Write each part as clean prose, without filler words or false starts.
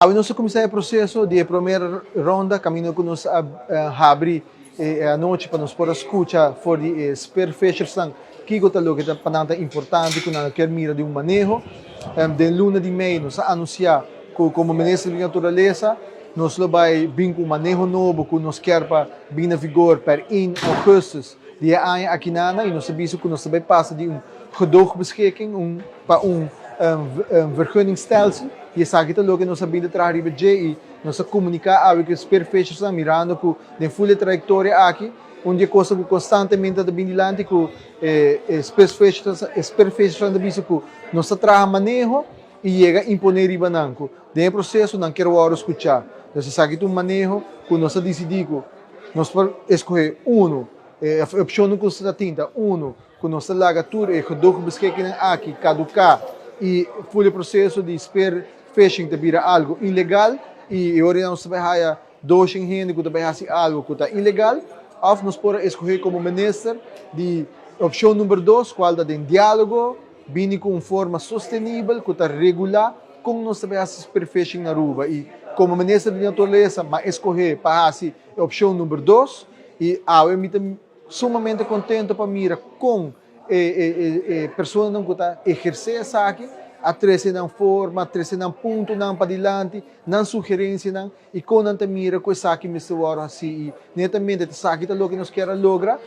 Ao nosso começar o processo de primeira ronda, caminho que nos abre a noite para nos poder escutar for de superfechers que gota lo que é pananta importante que na quer mira de manejo. De luna de maio nos anunciar que como ministro de natureza nos lo vai vir com manejo novo que nos quer para vir na vigor per 1 augustus de ano aqui nana e nos aviso que nos vai passar de gedoogbeschikking para vergunningstelsel. E essa aqui também nós sabemos trazer e nós comunicar a que os perfeitos mirando que de full trajetória aqui onde coisa que constantemente está vindo adiante que os perfeitos também visto que nós trabalha manejo e chega a imponer riba nanco de processo não quero agora escutar nós sabe um manejo que nós decidimos nós escolher a opção que está tinta que nós larga tudo e que do que aqui caducar e full processo de fishing te vira algo ilegal e agora nós vai dois gente que vai fazer algo que está ilegal ou nós podemos escolher como ministro de opção número 2 qual é de diálogo vindo com forma sustentável que está regular como nós vai fazer superfishing na rua e como ministro de natureza mas escolher para fazer opção número 2 e eu me sumamente contente para mirar com pessoas que está exercer essa aqui a trazer na forma, a trazer na ponto, na para diante, na sugerência, e com a mira com essa aqui me suor assim, e netamente essa aqui é o que nós queremos lograr.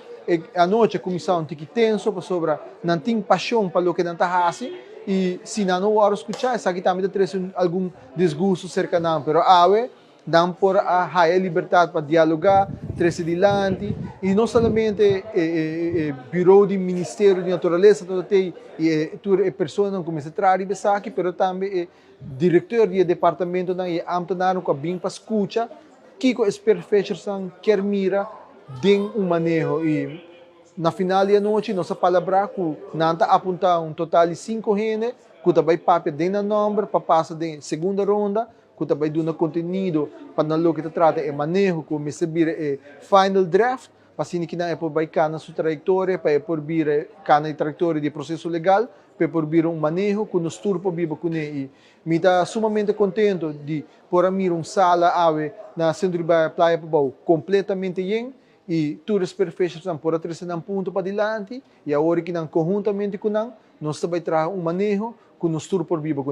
A noite a comissão tem que tenso para sobre, não tem paixão para o que não está assim, e se não hora escutar, essa aqui também traz algum desgosto cerca não, pero dão por a high liberdade para dialogar, trazer adiante, e não somente Bureau de Ministério de Natureza, todo tem pessoas que começam a trabalhar aqui, mas também diretor de departamento e ambtenaar que bem para escutar que os perfeitos quer mira de manejo e na final da noite nossa palavra que não está apontar total de 5 gente que também papel dentro do número para passar da segunda ronda que também dá conteúdo para não que trata é manejo que me servir final draft para assim que não é por baicar na sua trajetória para por vir na trajetória de processo legal para por vir manejo que nos turpo vivo com ele me está sumamente contente de por amir sala ave na centro de praia Pabau completamente bem e tudo os perfeitos por trazer ponto para diante e agora que não conjuntamente com nós também trazer manejo que nos turpo vivo com